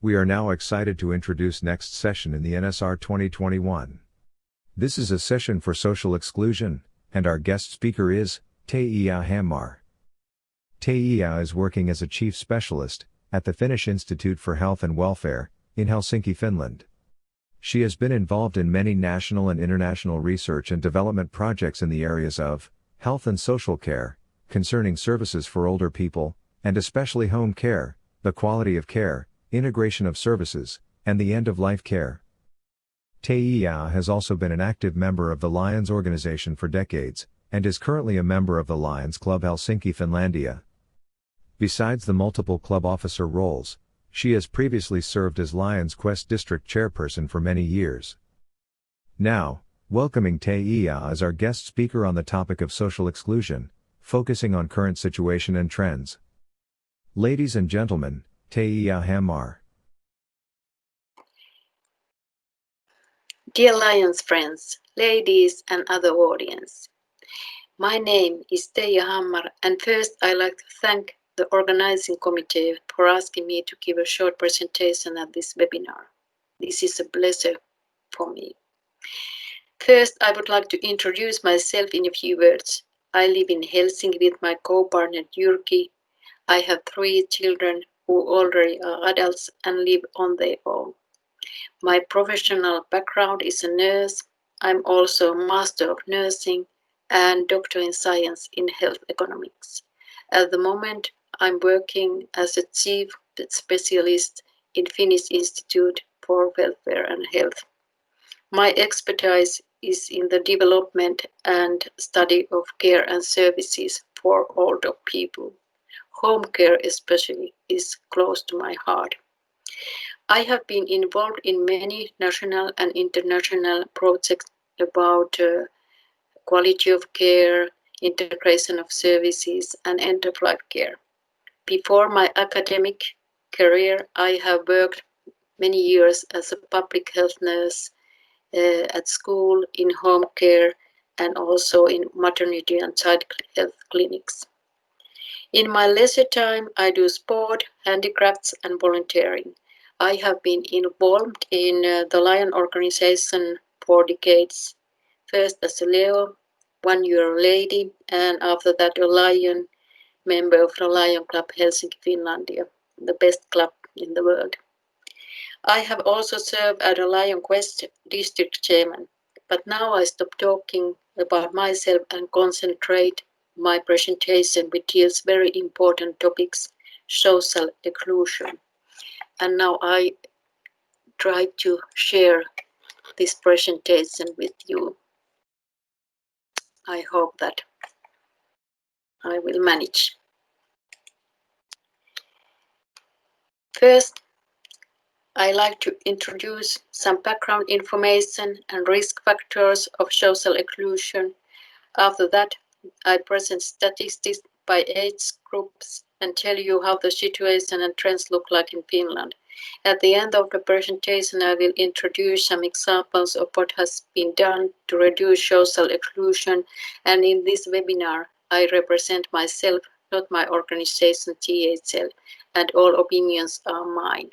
We are now excited to introduce next session in the NSR 2021. This is a session for social exclusion, and our guest speaker is Teija Hammer. Teija is working as a chief specialist at the Finnish Institute for Health and Welfare in Helsinki, Finland. She has been involved in many national and international research and development projects in the areas of health and social care, concerning services for older people, and especially home care, the quality of care, integration of services, and the end-of-life care. Teija has also been an active member of the Lions organization for decades, and is currently a member of the Lions Club Helsinki, Finlandia. Besides the multiple club officer roles, she has previously served as Lions Quest district chairperson for many years. Now, welcoming Teija as our guest speaker on the topic of social exclusion, focusing on current situation and trends. Ladies and gentlemen, Teija Hammer. Dear Lions friends, ladies and other audience, my name is Teija Hammer, and first I'd like to thank the organizing committee for asking me to give a short presentation at this webinar. This is a pleasure for me. First, I would like to introduce myself in a few words. I live in Helsinki with my co-partner Jyrki. I have 3 children who already are adults and live on their own. My professional background is a nurse. I'm also a Master of Nursing and Doctor in Science in Health Economics. At the moment, I'm working as a Chief Specialist in Finnish Institute for Welfare and Health. My expertise is in the development and study of care and services for older people. Home care especially is close to my heart. I have been involved in many national and international projects about quality of care, integration of services, and end-of-life care. Before my academic career, I have worked many years as a public health nurse at school, in home care, and also in maternity and child health clinics. In my leisure time, I do sport, handicrafts, and volunteering. I have been involved in the Lion organization for decades, first as a Leo, 1 year lady, and after that a Lion, member of the Lion Club Helsinki, Finlandia, the best club in the world. I have also served as a Lion Quest district chairman, but now I stop talking about myself and concentrate my presentation, which deals very important topics, social exclusion. And now I try to share this presentation with you. I hope that I will manage. First, I like to introduce some background information and risk factors of social exclusion. After that, I present statistics by age groups and tell you how the situation and trends look like in Finland. At the end of the presentation, I will introduce some examples of what has been done to reduce social exclusion, and in this webinar, I represent myself, not my organization THL, and all opinions are mine.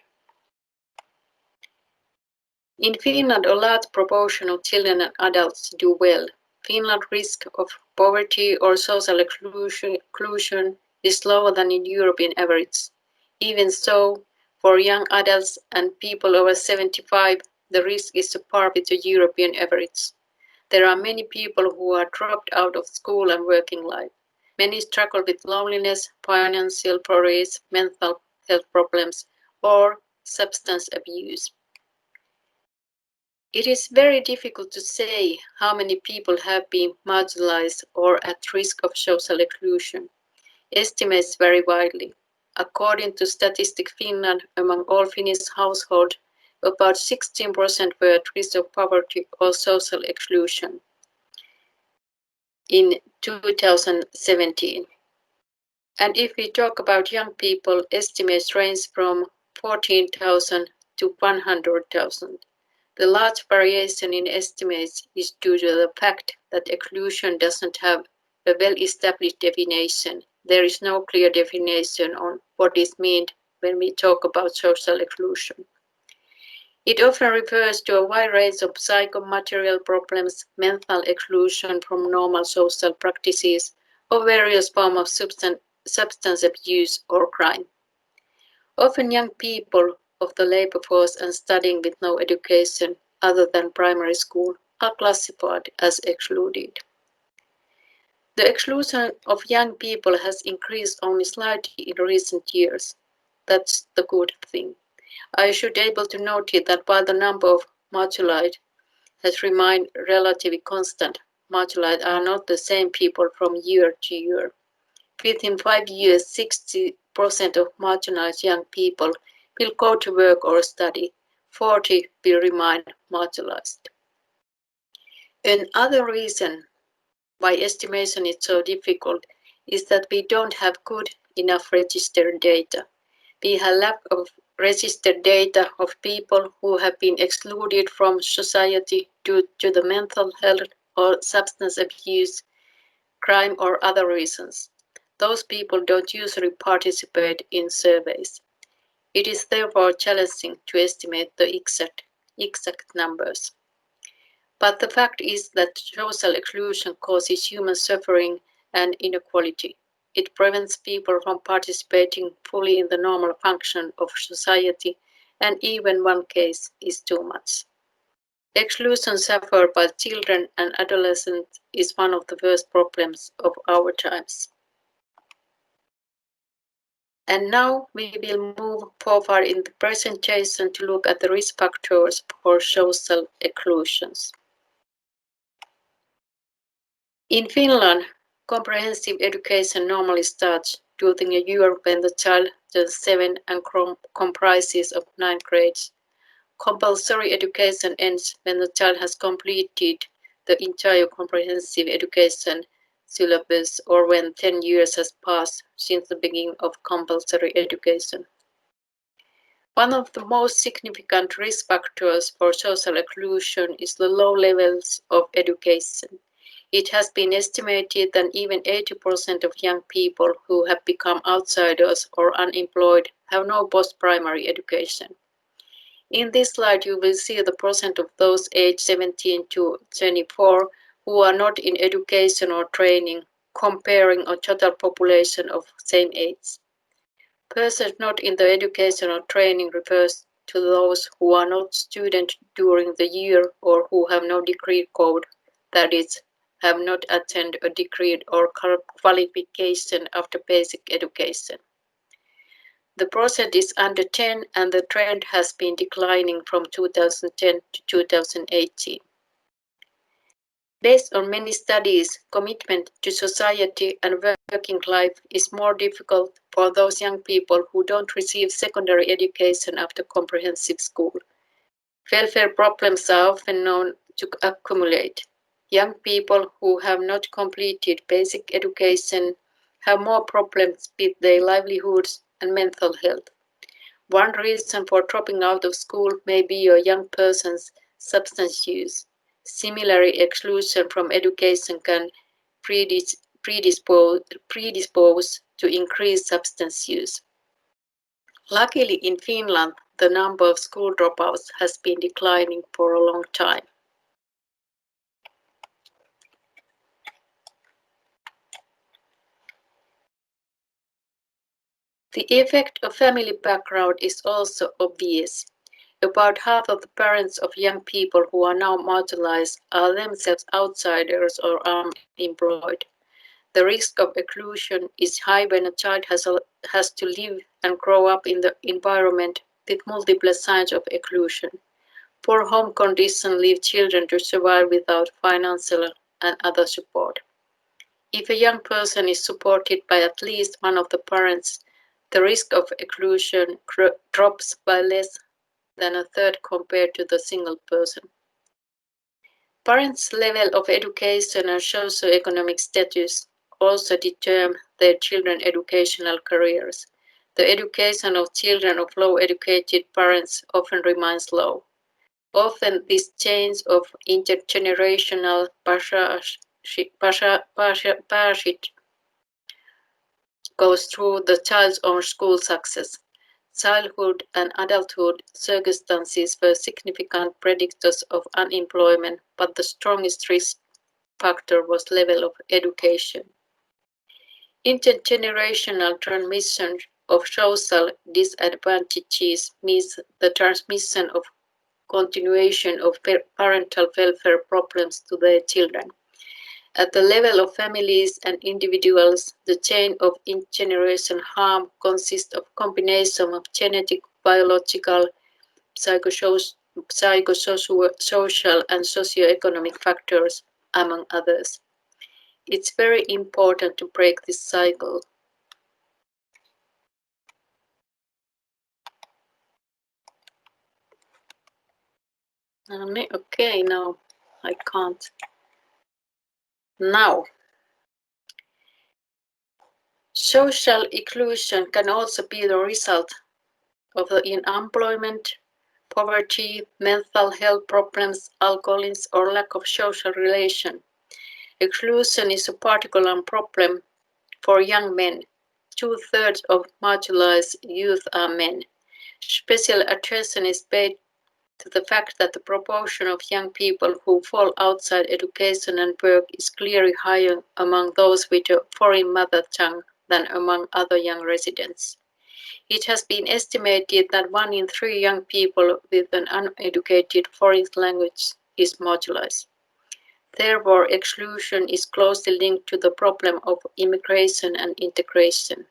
In Finland, a large proportion of children and adults do well. Finland's risk of poverty or social exclusion is lower than in European average. Even so, for young adults and people over 75, the risk is on par with the European average. There are many people who are dropped out of school and working life. Many struggle with loneliness, financial worries, mental health problems, or substance abuse. It is very difficult to say how many people have been marginalized or at risk of social exclusion. Estimates vary widely. According to Statistics Finland, among all Finnish households, about 16% were at risk of poverty or social exclusion in 2017. And if we talk about young people, estimates range from 14,000 to 100,000. The large variation in estimates is due to the fact that exclusion doesn't have a well-established definition. There is no clear definition on what is meant when we talk about social exclusion. It often refers to a wide range of psychomaterial problems, mental exclusion from normal social practices, or various forms of substance abuse or crime. Often young people of the labor force and studying with no education other than primary school are classified as excluded. The exclusion of young people has increased only slightly in recent years. That's the good thing. I should be able to note that while the number of marginalized has remained relatively constant, marginalized are not the same people from year to year. Within 5 years, 60% of marginalized young people will go to work or study. 40% will remain marginalized. Another reason why estimation is so difficult is that we don't have good enough registered data. We have lack of registered data of people who have been excluded from society due to the mental health or substance abuse, crime or other reasons. Those people don't usually participate in surveys. It is therefore challenging to estimate the exact numbers. But the fact is that social exclusion causes human suffering and inequality. It prevents people from participating fully in the normal function of society, and even one case is too much. Exclusion suffered by children and adolescents is one of the worst problems of our times. And now we will move forward in the presentation to look at the risk factors for social exclusions. In Finland, comprehensive education normally starts during a year when the child turns 7 and comprises of 9 grades. Compulsory education ends when the child has completed the entire comprehensive education syllabus or when 10 years has passed since the beginning of compulsory education. One of the most significant risk factors for social exclusion is the low levels of education. It has been estimated that even 80% of young people who have become outsiders or unemployed have no post-primary education. In this slide, you will see the percent of those aged 17 to 24 who are not in education or training, comparing a total population of same age. Persons not in the education or training refers to those who are not students during the year or who have no degree code, that is, have not attained a degree or qualification after basic education. The percent is under 10 and the trend has been declining from 2010 to 2018. Based on many studies, commitment to society and working life is more difficult for those young people who don't receive secondary education after comprehensive school. Welfare problems are often known to accumulate. Young people who have not completed basic education have more problems with their livelihoods and mental health. One reason for dropping out of school may be a young person's substance use. Similarly, exclusion from education can predispose to increased substance use. Luckily, in Finland, the number of school dropouts has been declining for a long time. The effect of family background is also obvious. About half of the parents of young people who are now marginalized are themselves outsiders or unemployed. The risk of exclusion is high when a child has to live and grow up in the environment with multiple signs of exclusion. Poor home conditions leave children to survive without financial and other support. If a young person is supported by at least one of the parents, the risk of exclusion drops by less than a third compared to the single person. Parents' level of education and socioeconomic status also determine their children's educational careers. The education of children of low-educated parents often remains low. Often this change of intergenerational passage goes through the child's own school success. Childhood and adulthood circumstances were significant predictors of unemployment, but the strongest risk factor was level of education. Intergenerational transmission of social disadvantages means the transmission of continuation of parental welfare problems to their children. At the level of families and individuals, the chain of intergenerational harm consists of combination of genetic, biological, psychosocial, and socioeconomic factors, among others. It's very important to break this cycle. Okay, now I can't. Now, social exclusion can also be the result of the unemployment, poverty, mental health problems, alcoholism, or lack of social relation. Exclusion is a particular problem for young men. 2/3 of marginalized youth are men. Special attention is paid to the fact that the proportion of young people who fall outside education and work is clearly higher among those with a foreign mother tongue than among other young residents. It has been estimated that 1 in 3 young people with an uneducated foreign language is marginalized. Therefore, exclusion is closely linked to the problem of immigration and integration.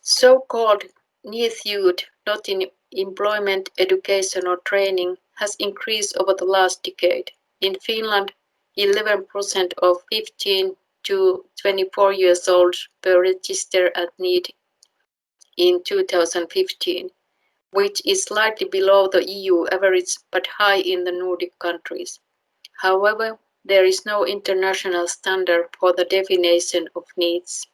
So-called NEET youth, not in employment, education or training, has increased over the last decade. In Finland, 11% of 15 to 24 years old were registered at NEET in 2015, which is slightly below the EU average but high in the Nordic countries. However, there is no international standard for the definition of needs.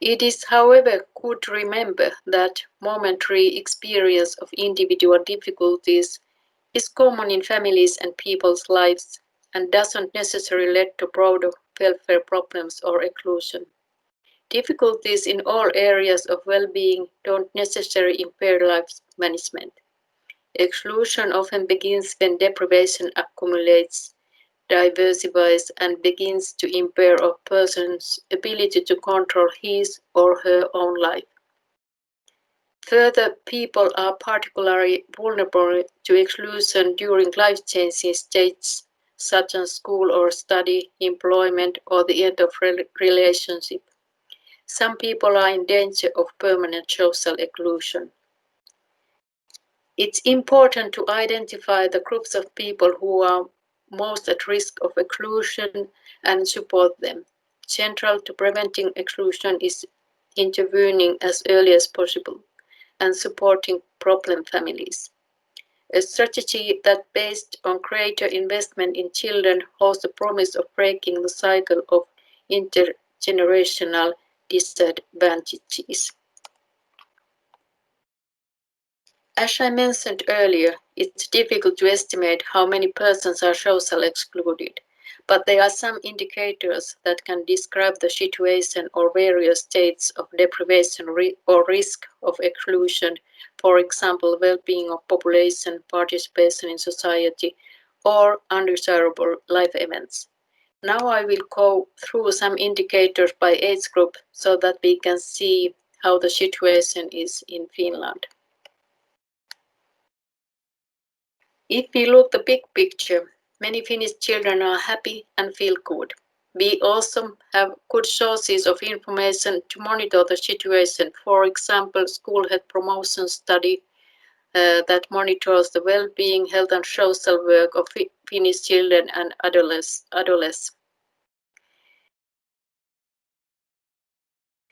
It is, however, good to remember that momentary experience of individual difficulties is common in families and people's lives and doesn't necessarily lead to broader welfare problems or exclusion. Difficulties in all areas of well-being don't necessarily impair life management. Exclusion often begins when deprivation accumulates, diversifies, and begins to impair a person's ability to control his or her own life. Further, people are particularly vulnerable to exclusion during life-changing stages such as school or study, employment, or the end of relationship. Some people are in danger of permanent social exclusion. It's important to identify the groups of people who are most at risk of exclusion and support them. Central to preventing exclusion is intervening as early as possible and supporting problem families. A strategy that based on greater investment in children holds the promise of breaking the cycle of intergenerational disadvantages. As I mentioned earlier, it's difficult to estimate how many persons are socially excluded, but there are some indicators that can describe the situation or various states of deprivation or risk of exclusion, for example, well-being of population, participation in society, or undesirable life events. Now I will go through some indicators by age group so that we can see how the situation is in Finland. If we look at the big picture, many Finnish children are happy and feel good. We also have good sources of information to monitor the situation. For example, school health promotion study that monitors the well-being, health and social work of Finnish children and adolescents.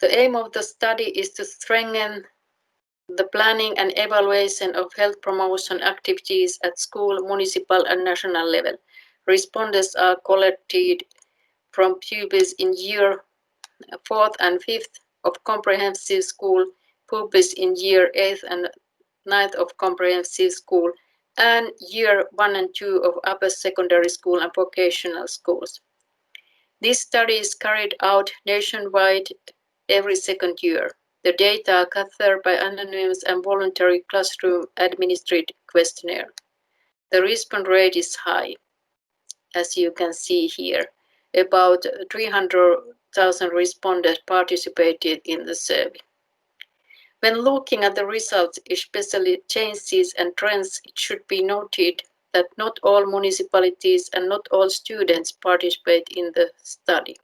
The aim of the study is to strengthen the planning and evaluation of health promotion activities at school, municipal and national level. Respondents are collected from pupils in year 4th and 5th of comprehensive school, pupils in year 8th and 9th of comprehensive school, and year 1 and 2 of upper secondary school and vocational schools. This study is carried out nationwide every second year. The data are gathered by anonymous and voluntary classroom-administered questionnaire. The response rate is high, as you can see here. About 300,000 respondents participated in the survey. When looking at the results, especially changes and trends, it should be noted that not all municipalities and not all students participate in the study.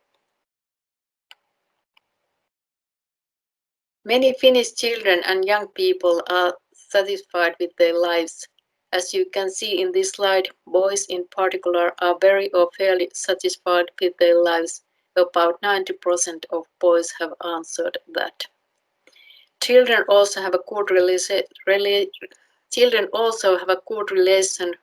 Many Finnish children and young people are satisfied with their lives. As you can see in this slide, boys in particular are very or fairly satisfied with their lives. About 90% of boys have answered that. Children also have a good relationship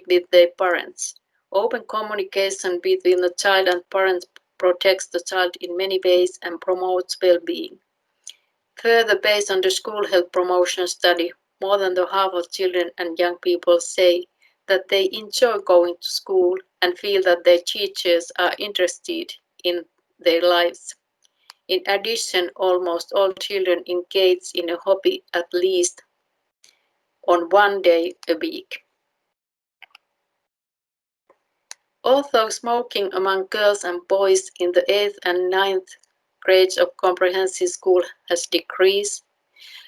with their parents. Open communication between the child and parents protects the child in many ways and promotes well-being. Further, based on the school health promotion study, more than half of children and young people say that they enjoy going to school and feel that their teachers are interested in their lives. In addition, almost all children engage in a hobby at least on one day a week. Although smoking among girls and boys in the 8th and 9th grades of comprehensive school has decreased,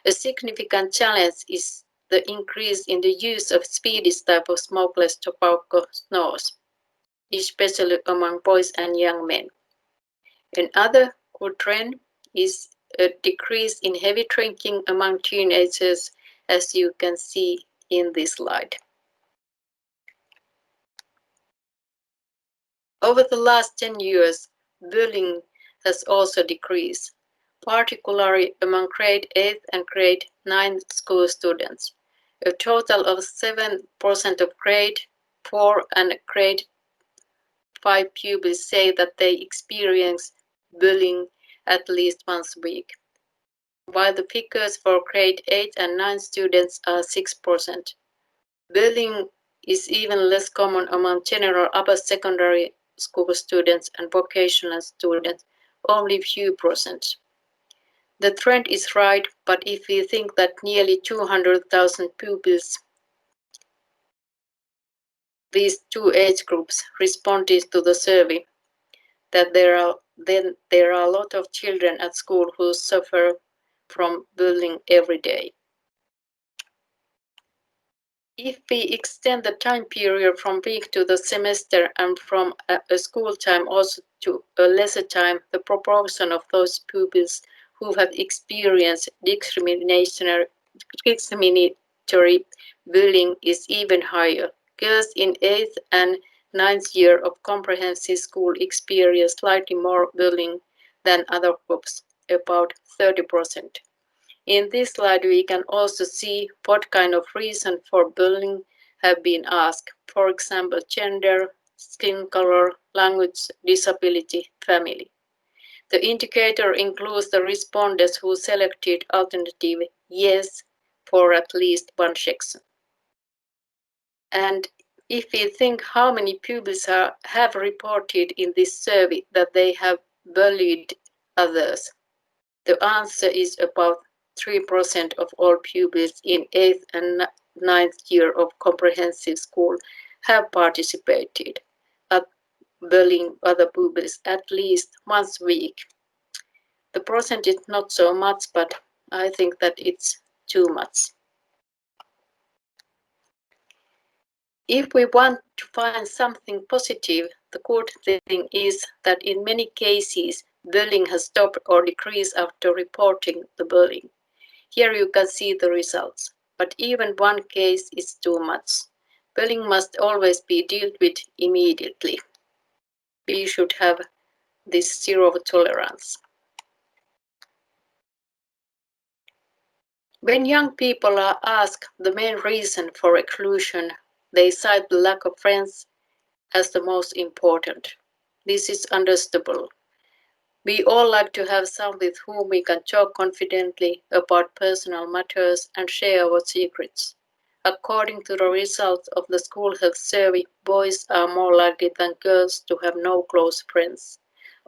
a significant challenge is the increase in the use of Swedish type of smokeless tobacco snus, especially among boys and young men. Another good trend is a decrease in heavy drinking among teenagers, as you can see in this slide. Over the last 10 years, bullying has also decreased, particularly among grade 8 and grade 9 school students. A total of 7% of grade 4 and grade 5 pupils say that they experience bullying at least once a week, while the figures for grade 8 and 9 students are 6%. Bullying is even less common among general upper secondary school students and vocational students, only few percent. The trend is right, but if we think that nearly 200,000 pupils, these two age groups, responded to the survey, that there are a lot of children at school who suffer from bullying every day. If we extend the time period from week to the semester and from a school time also to a lesser time, the proportion of those pupils who have experienced discriminatory bullying is even higher. Girls in 8th and 9th year of comprehensive school experience slightly more bullying than other groups, about 30%. In this slide, we can also see what kind of reason for bullying have been asked. For example, gender, skin color, language, disability, family. The indicator includes the respondents who selected alternative yes for at least one section. And if we think how many pupils have reported in this survey that they have bullied others, the answer is about 3% of all pupils in 8th and 9th year of comprehensive school have participated at bullying other pupils at least once a week. The percentage is not so much, but I think that it's too much. If we want to find something positive, the good thing is that in many cases, bullying has stopped or decreased after reporting the bullying. Here you can see the results, but even one case is too much. Bullying must always be dealt with immediately. We should have this zero tolerance. When young people are asked the main reason for exclusion, they cite the lack of friends as the most important. This is understandable. We all like to have some with whom we can talk confidently about personal matters and share our secrets. According to the results of the school health survey, boys are more likely than girls to have no close friends.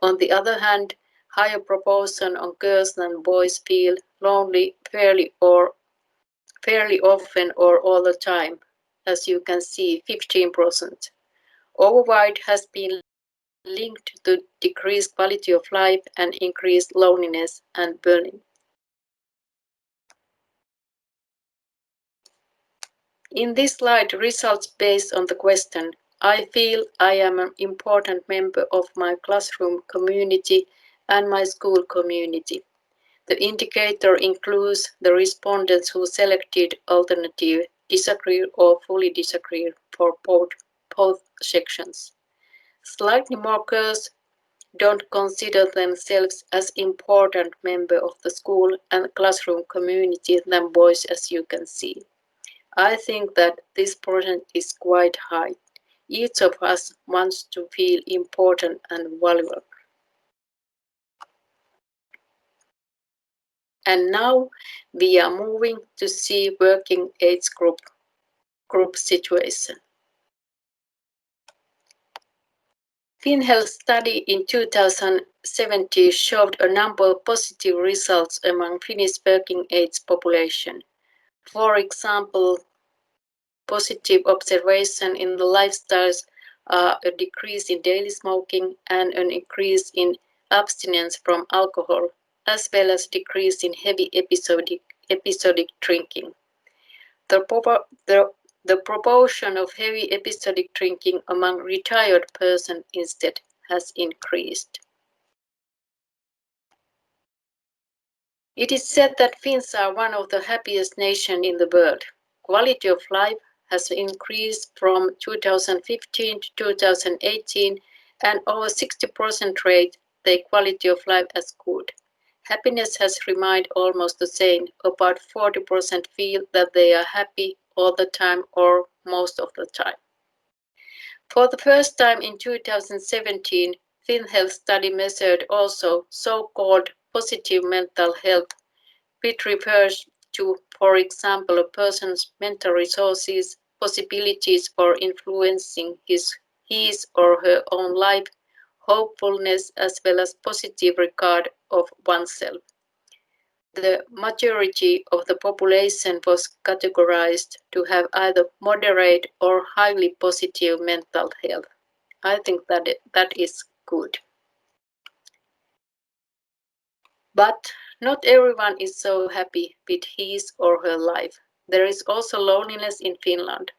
On the other hand, higher proportion of girls than boys feel lonely fairly often or all the time, as you can see, 15%. Overweight has been linked to decreased quality of life and increased loneliness and burnout. In this slide, results based on the question, I feel I am an important member of my classroom community and my school community. The indicator includes the respondents who selected alternative, disagree or fully disagree for both sections. Slightly more girls don't consider themselves as important member of the school and classroom community than boys, as you can see. I think that this percent is quite high. Each of us wants to feel important and valuable. And now we are moving to see working age group situation. FinHealth study in 2017 showed a number of positive results among Finnish working age population. For example, positive observation in the lifestyles are a decrease in daily smoking and an increase in abstinence from alcohol, as well as decrease in heavy episodic drinking. The proportion of heavy episodic drinking among retired persons instead has increased. It is said that Finns are one of the happiest nations in the world. Quality of life has increased from 2015 to 2018, and over 60% rate their quality of life as good. Happiness has remained almost the same. About 40% feel that they are happy all the time or most of the time. For the first time in 2017, FinHealth study measured also so-called positive mental health, which refers to, for example, a person's mental resources, possibilities for influencing his or her own life, hopefulness, as well as positive regard of oneself. The majority of the population was categorized to have either moderate or highly positive mental health. I think that is good. But not everyone is so happy with his or her life. There is also loneliness in Finland.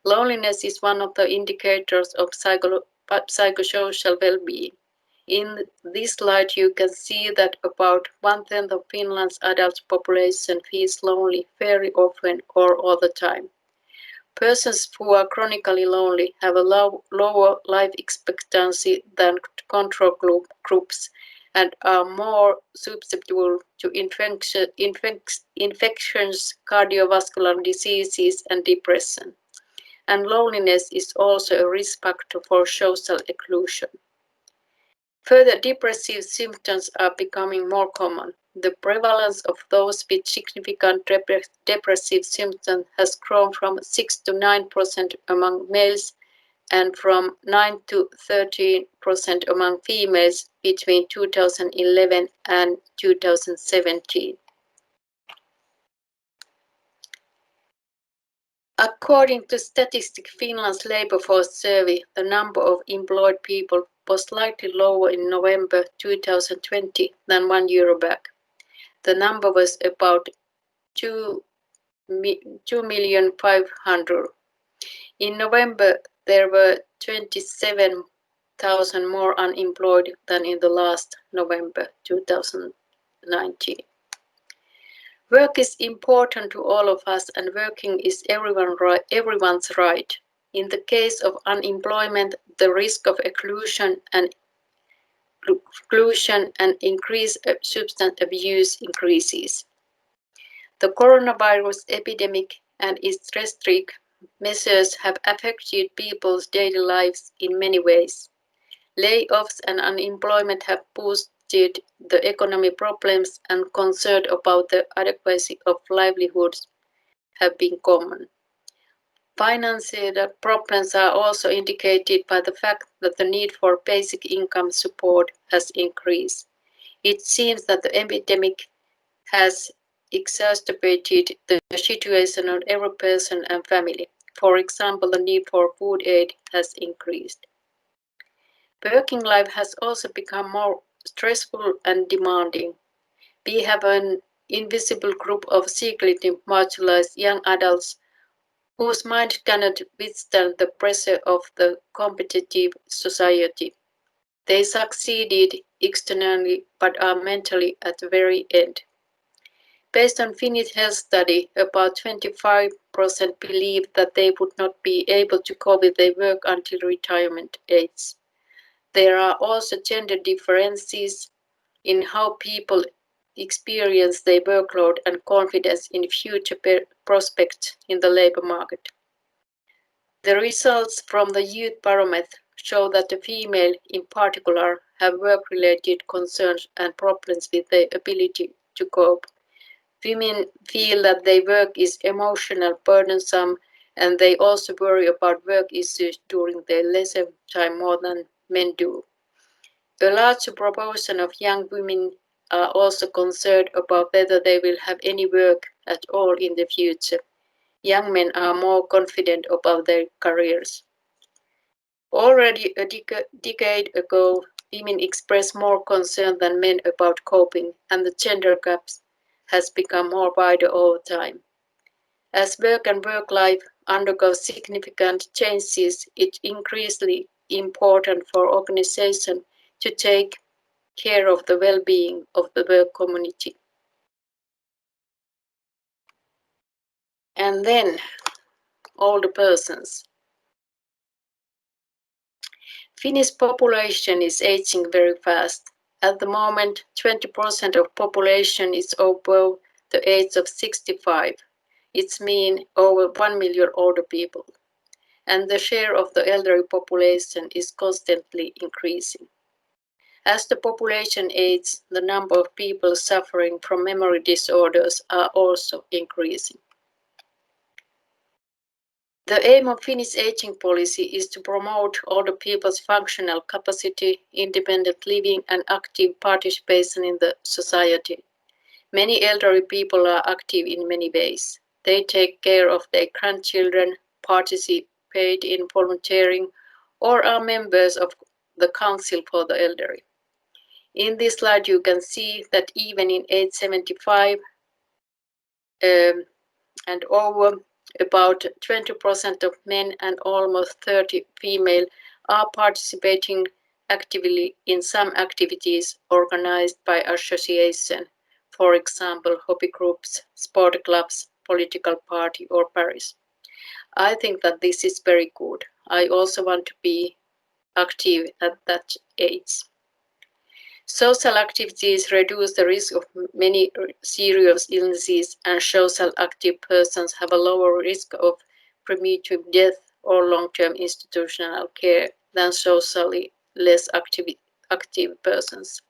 Loneliness is one of the indicators of psychosocial well-being. In this slide, you can see that about 1/10 of Finland's adult population feels lonely very often or all the time. Persons who are chronically lonely have a lower life expectancy than control groups and are more susceptible to infections, cardiovascular diseases, and depression. And loneliness is also a risk factor for social exclusion. Further, depressive symptoms are becoming more common. The prevalence of those with significant depressive symptoms has grown from 6 to 9% among males and from 9 to 13% among females between 2011 and 2017. According to Statistics Finland's labour force survey, the number of employed people was slightly lower in November 2020 than 1 year back. The number was about 2,500,000. In November, there were 27,000 more unemployed than in the last November 2019. Work is important to all of us, and working is everyone's right. In the case of unemployment, the risk of exclusion and increased substance abuse increases. The coronavirus epidemic and its restrictive measures have affected people's daily lives in many ways. Layoffs and unemployment have boosted the economic problems, and concern about the adequacy of livelihoods have been common. Financial problems are also indicated by the fact that the need for basic income support has increased. It seems that the epidemic has exacerbated the situation on every person and family. For example, the need for food aid has increased. Working life has also become more stressful and demanding. We have an invisible group of secretly marginalized young adults whose mind cannot withstand the pressure of the competitive society. They succeeded externally but are mentally at the very end. Based on Finnish health study, about 25% believe that they would not be able to cope with their work until retirement age. There are also gender differences in how people experience their workload and confidence in future prospects in the labor market. The results from the youth barometer show that the female in particular have work-related concerns and problems with their ability to cope. Women feel that their work is emotionally burdensome and they also worry about work issues during their leisure time more than men do. A large proportion of young women are also concerned about whether they will have any work at all in the future. Young men are more confident about their careers. Already a decade ago, women expressed more concern than men about coping, and the gender gap has become more wider over time. As work and work life undergo significant changes, it's increasingly important for organizations to take care of the well-being of the work community. And then, older persons. Finnish population is aging very fast. At the moment, 20% of population is above the age of 65. It means over 1 million older people. And the share of the elderly population is constantly increasing. As the population ages, the number of people suffering from memory disorders are also increasing. The aim of Finnish aging policy is to promote older people's functional capacity, independent living and active participation in the society. Many elderly people are active in many ways. They take care of their grandchildren, participate in volunteering, or are members of the Council for the Elderly. In this slide you can see that even in age 75 and over, about 20% of men and almost 30% female are participating actively in some activities organized by association, for example, hobby groups, sport clubs, political party or parish. I think that this is very good. I also want to be active at that age. Social activities reduce the risk of many serious illnesses, and social active persons have a lower risk of premature death or long-term institutional care than socially less active persons.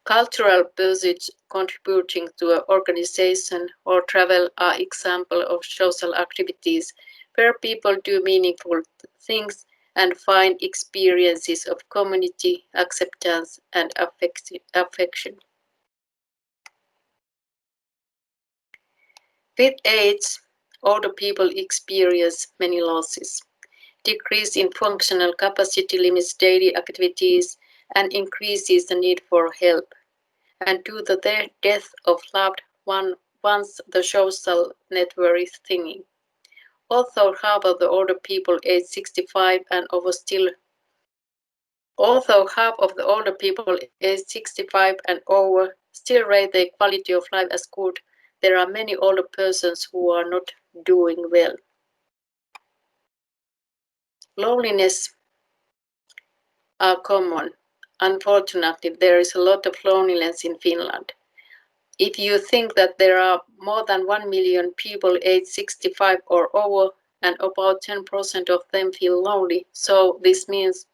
Cultural pursuits contributing to an organization or travel are examples of social activities where people do meaningful things and find experiences of community, acceptance, and affection. With age, older people experience many losses. Decrease in functional capacity limits daily activities and increases the need for help. And due to the death of loved ones, the social network is thinning. Although half of the older people aged 65 and over still rate their quality of life as good, there are many older persons who are not doing well. Loneliness are common. Unfortunately, there is a lot of loneliness in Finland. If you think that there are more than 1 million people aged 65 or over, and about 10% of them feel lonely, so this means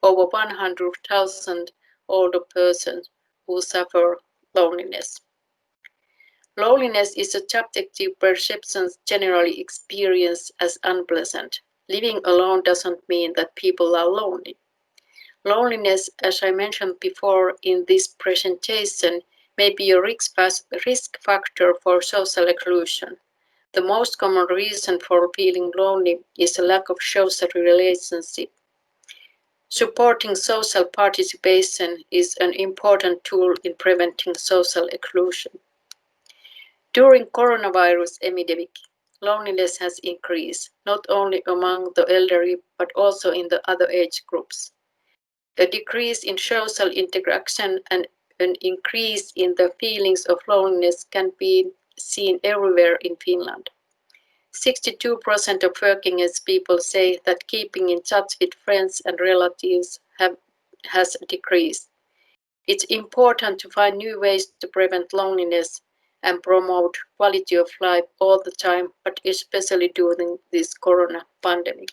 over 100,000 older persons who suffer loneliness. Loneliness is a subjective perception generally experienced as unpleasant. Living alone doesn't mean that people are lonely. Loneliness, as I mentioned before in this presentation, may be a risk factor for social exclusion. The most common reason for feeling lonely is a lack of social relationship. Supporting social participation is an important tool in preventing social exclusion. During coronavirus epidemic, loneliness has increased, not only among the elderly but also in the other age groups. A decrease in social interaction and an increase in the feelings of loneliness can be seen everywhere in Finland. 62% of working age people say that keeping in touch with friends and relatives has decreased. It's important to find new ways to prevent loneliness and promote quality of life all the time, but especially during this corona pandemic.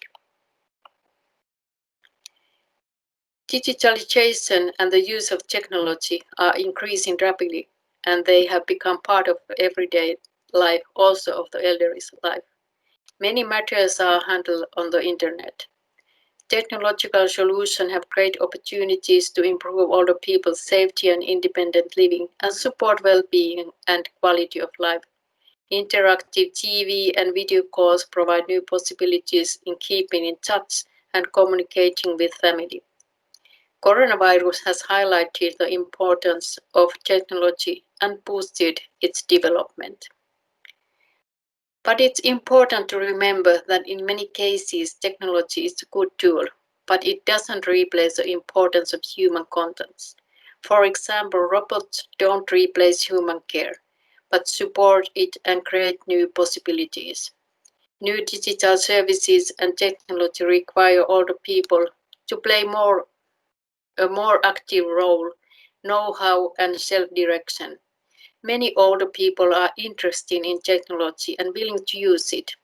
Digitalization and the use of technology are increasing rapidly, and they have become part of everyday life, also of the elderly's life. Many matters are handled on the internet. Technological solutions have great opportunities to improve older people's safety and independent living and support well-being and quality of life. Interactive TV and video calls provide new possibilities in keeping in touch and communicating with family. Coronavirus has highlighted the importance of technology and boosted its development. But it's important to remember that in many cases technology is a good tool, but it doesn't replace the importance of human contacts. For example, robots don't replace human care, but support it and create new possibilities. New digital services and technology require older people to play a more active role, know-how and self-direction. Many older people are interested in technology and willing to use it.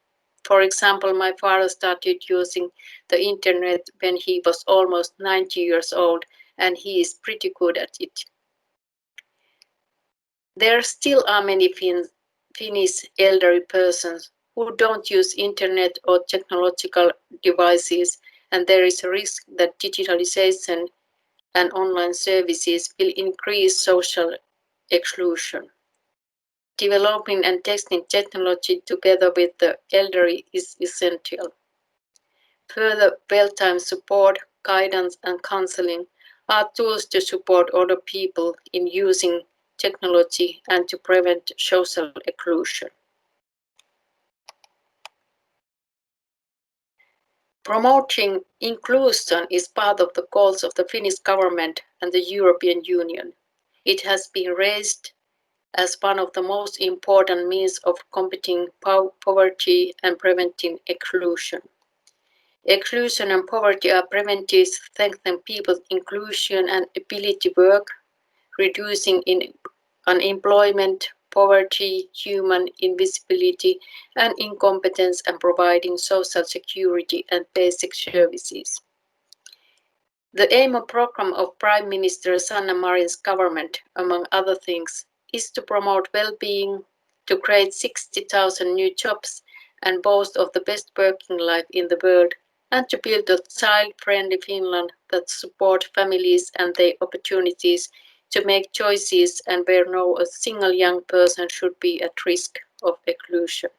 For example, my father started using the internet when he was almost 90 years old, and he is pretty good at it. There still are many Finnish elderly persons who don't use internet or technological devices, and there is a risk that digitalization and online services will increase social exclusion. Developing and testing technology together with the elderly is essential. Further well-timed support, guidance and counseling are tools to support older people in using technology and to prevent social exclusion. Promoting inclusion is part of the goals of the Finnish government and the European Union. It has been raised as one of the most important means of combating poverty and preventing exclusion. Exclusion and poverty are prevented to strengthen people's inclusion and ability to work, reducing unemployment, poverty, human invisibility, and incompetence, and providing social security and basic services. The aim of program of Prime Minister Sanna Marin's government, among other things, is to promote well-being, to create 60,000 new jobs and boast of the best working life in the world, and to build a child-friendly Finland that supports families and their opportunities to make choices and where no a single young person should be at risk of exclusion.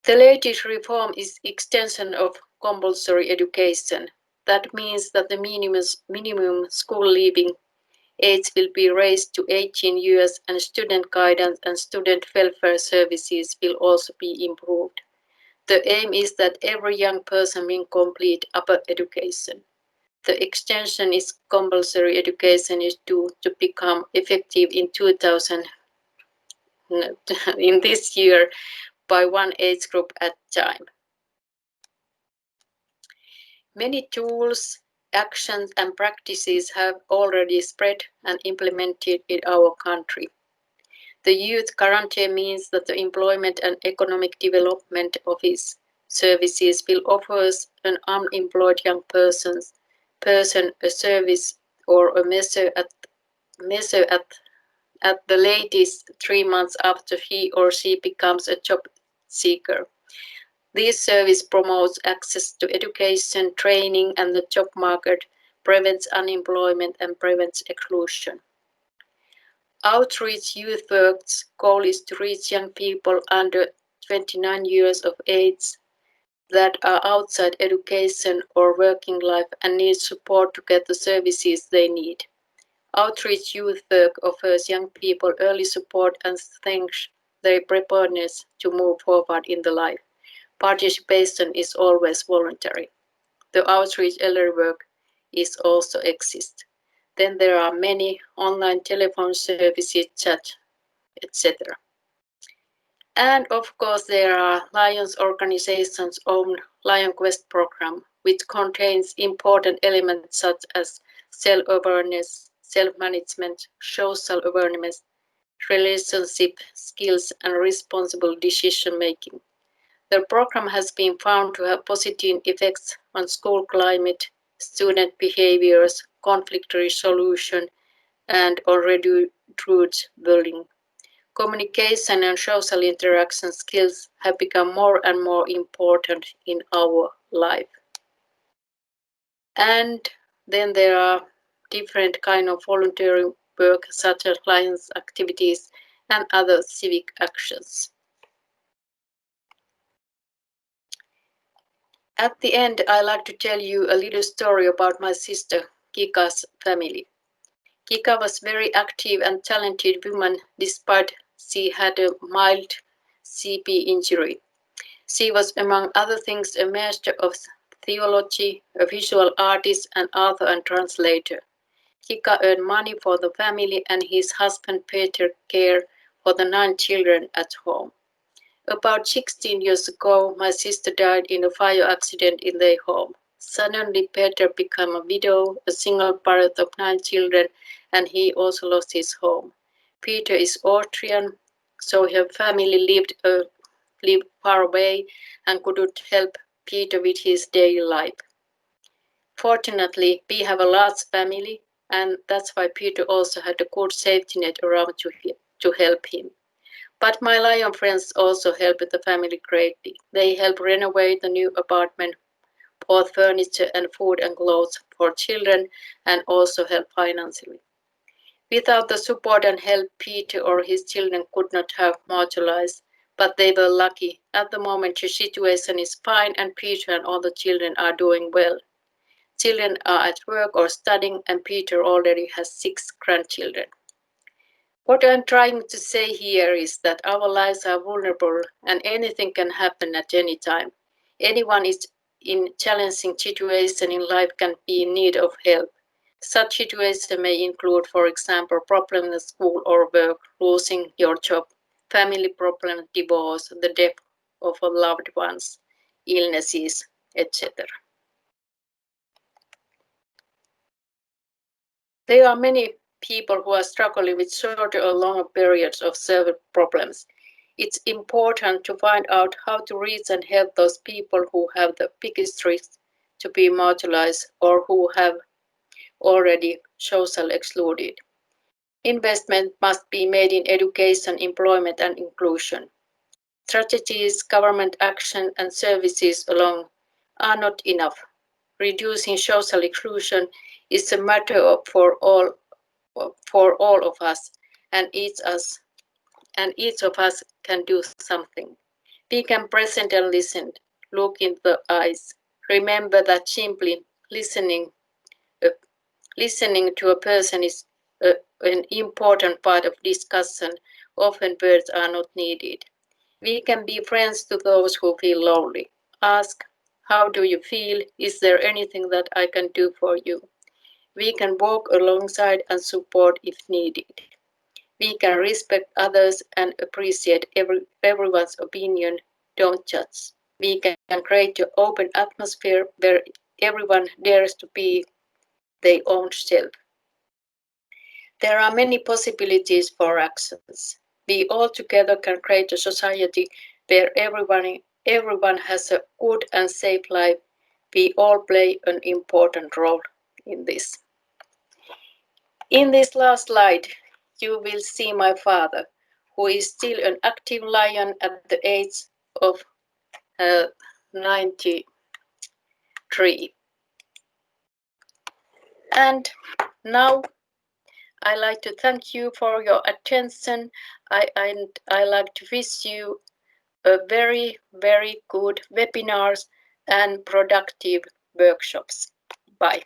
The latest reform is extension of compulsory education. That means that the minimum school leaving age will be raised to 18 years and student guidance and student welfare services will also be improved. The aim is that every young person will complete upper education. The extension is compulsory education is due to become effective in in this year by one age group at a time. Many tools, actions and practices have already spread and implemented in our country. The Youth Guarantee means that the Employment and Economic Development Office services will offer an unemployed young person a service or a measure at the latest 3 months after he or she becomes a job seeker. This service promotes access to education, training, and the job market, prevents unemployment, and prevents exclusion. Outreach Youth Work's goal is to reach young people under 29 years of age that are outside education or working life and need support to get the services they need. Outreach Youth Work offers young people early support and strengthens their preparedness to move forward in the life. Participation is always voluntary. The outreach elder work is also exists. Then there are many online telephone services, chat, etc. And of course there are Lions organization's own Lion Quest program, which contains important elements such as self-awareness, self-management, social awareness, relationship skills, and responsible decision-making. The program has been found to have positive effects on school climate, student behaviors, conflict resolution, and on reduced bullying. Communication and social interaction skills have become more and more important in our life. And then there are different kind of volunteering work such as Lions activities and other civic actions. At the end, I like to tell you a little story about my sister Kika's family. Kika was very active and talented woman despite she had a mild CP injury. She was, among other things, a master of theology, a visual artist, and author and translator. Kika earned money for the family and his husband Peter cared for the 9 children at home. About 16 years ago, my sister died in a fire accident in their home. Suddenly, Peter became a widow, a single parent of 9 children, and he also lost his home. Peter is Austrian, so her family lived far away and couldn't help Peter with his daily life. Fortunately, we have a large family, and that's why Peter also had a good safety net around to help him. But my Lion friends also helped the family greatly. They helped renovate the new apartment, bought furniture and food and clothes for children, and also helped financially. Without the support and help, Peter or his children could not have marginalized, but they were lucky. At the moment, the situation is fine, and Peter and all the children are doing well. Children are at work or studying, and Peter already has 6 grandchildren. What I'm trying to say here is that our lives are vulnerable and anything can happen at any time. Anyone is in challenging situation in life can be in need of help. Such situations may include, for example, problems in school or work, losing your job, family problems, divorce, the death of loved ones, illnesses, etc. There are many people who are struggling with shorter or longer periods of severe problems. It's important to find out how to reach and help those people who have the biggest risk to be marginalized or who have already social excluded. Investment must be made in education, employment, and inclusion. Strategies, government action, and services alone are not enough. Reducing social exclusion is a matter for all of us, and each of us can do something. We can present and listen, look in the eyes. Remember that simply uh, listening to a person is an important part of discussion. Often words are not needed. We can be friends to those who feel lonely. Ask, how do you feel? Is there anything that I can do for you? We can walk alongside and support if needed. We can respect others and appreciate everyone's opinion. Don't judge. We can create an open atmosphere where everyone dares to be their own self. There are many possibilities for actions. We all together can create a society where everyone has a good and safe life. We all play an important role in this. In this last slide, you will see my father, who is still an active lion at the age of 1993. And now I like to thank you for your attention. I like to wish you a very good webinars and productive workshops. Bye.